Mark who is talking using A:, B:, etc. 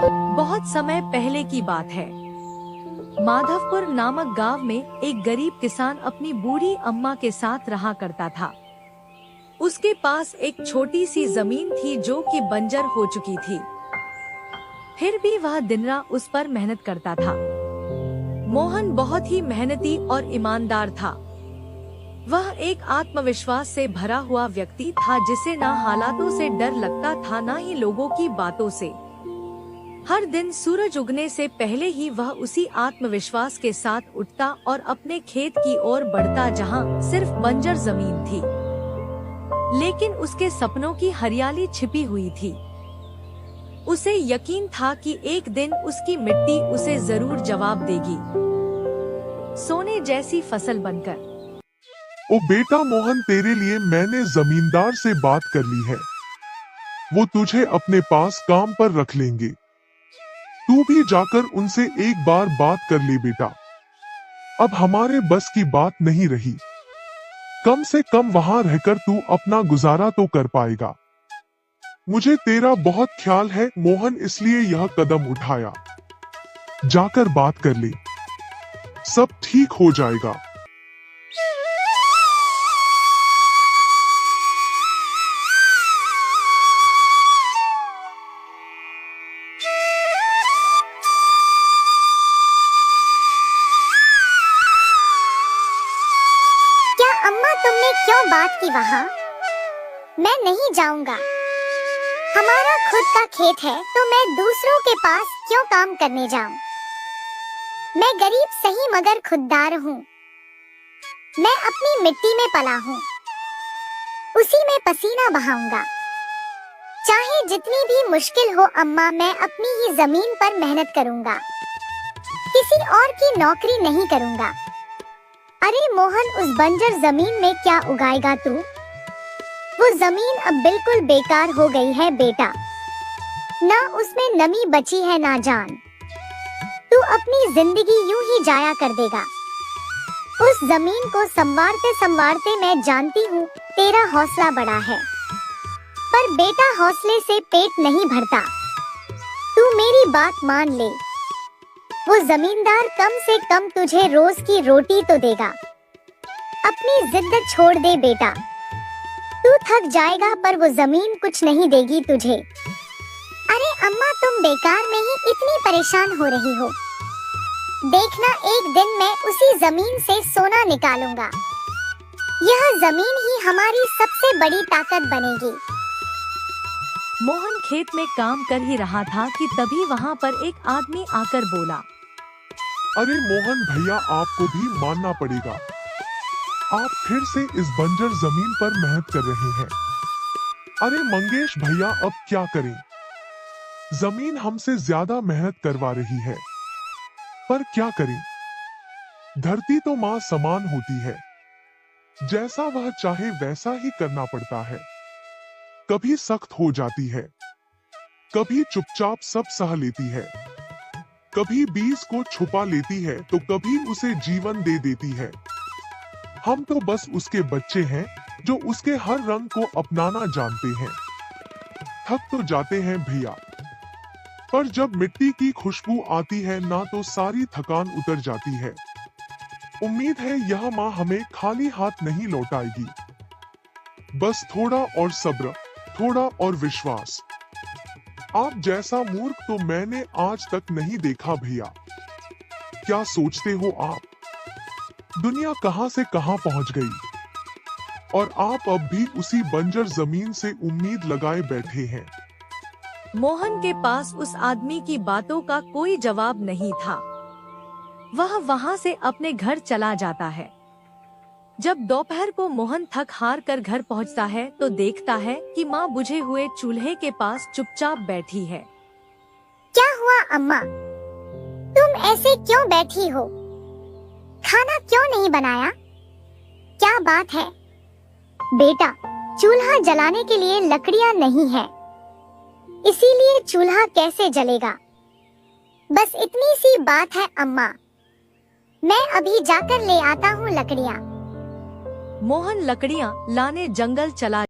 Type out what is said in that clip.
A: बहुत समय पहले की बात है। माधवपुर नामक गांव में एक गरीब किसान अपनी बूढ़ी अम्मा के साथ रहा करता था। उसके पास एक छोटी सी जमीन थी जो कि बंजर हो चुकी थी। फिर भी वह दिन रात उस पर मेहनत करता था। मोहन बहुत ही मेहनती और ईमानदार था। वह एक आत्मविश्वास से भरा हुआ व्यक्ति था जिसे ना हालातों से डर लगता था ना ही लोगों की बातों से। हर दिन सूरज उगने से पहले ही वह उसी आत्मविश्वास के साथ उठता और अपने खेत की ओर बढ़ता जहां सिर्फ बंजर जमीन थी, लेकिन उसके सपनों की हरियाली छिपी हुई थी। उसे यकीन था कि एक दिन उसकी मिट्टी उसे जरूर जवाब देगी, सोने जैसी फसल बनकर।
B: ओ बेटा मोहन, तेरे लिए मैंने जमींदार से बात कर ली है। वो तुझे अपने पास काम पर रख लेंगे। तू भी जाकर उनसे एक बार बात कर ले बेटा। अब हमारे बस की बात नहीं रही। कम से कम वहां रहकर तू अपना गुजारा तो कर पाएगा। मुझे तेरा बहुत ख्याल है मोहन, इसलिए यह कदम उठाया। जाकर बात कर ले, सब ठीक हो जाएगा।
C: अम्मा, तुमने क्यों बात की वहाँ? मैं नहीं जाऊंगा। हमारा खुद का खेत है तो मैं दूसरों के पास क्यों काम करने जाऊं? मैं गरीब सही मगर खुददार हूँ। मैं अपनी मिट्टी में पला हूँ, उसी में पसीना बहाऊंगा। चाहे जितनी भी मुश्किल हो अम्मा, मैं अपनी ही जमीन पर मेहनत करूंगा। किसी और की नौकरी नहीं करूंगा। अरे मोहन, उस बंजर जमीन में क्या उगाएगा तू? वो जमीन अब बिल्कुल बेकार हो गई है बेटा। ना उसमें नमी बची है ना जान। तू अपनी जिंदगी यूं ही जाया कर देगा। उस जमीन को संवारते संवारते मैं जानती हूँ तेरा हौसला बड़ा है, पर बेटा हौसले से पेट नहीं भरता। तू मेरी बात मान ले। वो जमींदार कम से कम तुझे रोज की रोटी तो देगा। अपनी जिद छोड़ दे बेटा। तू थक जाएगा पर वो जमीन कुछ नहीं देगी तुझे। अरे अम्मा, तुम बेकार में ही इतनी परेशान हो रही हो। देखना, एक दिन मैं उसी जमीन से सोना निकालूंगा। यह जमीन ही हमारी सबसे बड़ी ताकत बनेगी।
A: मोहन खेत में काम कर ही रहा था कि तभी वहाँ पर एक आदमी आकर बोला,
B: अरे मोहन भैया, आपको भी मानना पड़ेगा। आप फिर से इस बंजर जमीन पर मेहनत कर रहे हैं। अरे मंगेश भैया, अब क्या करें? जमीन हमसे ज्यादा मेहनत करवा रही है, पर क्या करें? धरती तो माँ समान होती है। जैसा वह चाहे वैसा ही करना पड़ता है। कभी सख्त हो जाती है, कभी चुपचाप सब सह लेती है, कभी बीज को छुपा लेती है तो कभी उसे जीवन दे देती है। हम तो बस उसके बच्चे हैं जो उसके हर रंग को अपनाना जानते हैं। थक तो जाते हैं भैया, पर जब मिट्टी की खुशबू आती है ना तो सारी थकान उतर जाती है। उम्मीद है यह माँ हमें खाली हाथ नहीं लौटाएगी। बस थोड़ा और सब्र, थोड़ा और विश्वास। आप जैसा मूर्ख तो मैंने आज तक नहीं देखा भैया। क्या सोचते हो आप? दुनिया कहां से कहां पहुंच गई और आप अब भी उसी बंजर जमीन से उम्मीद लगाए बैठे हैं।
A: मोहन के पास उस आदमी की बातों का कोई जवाब नहीं था। वह वहां से अपने घर चला जाता है। जब दोपहर को मोहन थक हार कर घर पहुंचता है तो देखता है कि माँ बुझे हुए चूल्हे के पास चुपचाप बैठी है।
C: क्या हुआ अम्मा? तुम ऐसे क्यों बैठी हो? खाना क्यों नहीं बनाया? क्या बात है? बेटा, चूल्हा जलाने के लिए लकड़ियां नहीं है, इसीलिए चूल्हा कैसे जलेगा? बस इतनी सी बात है अम्मा। मैं अभी जाकर ले आता हूँ लकड़ियाँ।
A: मोहन लकड़ियाँ लाने जंगल चला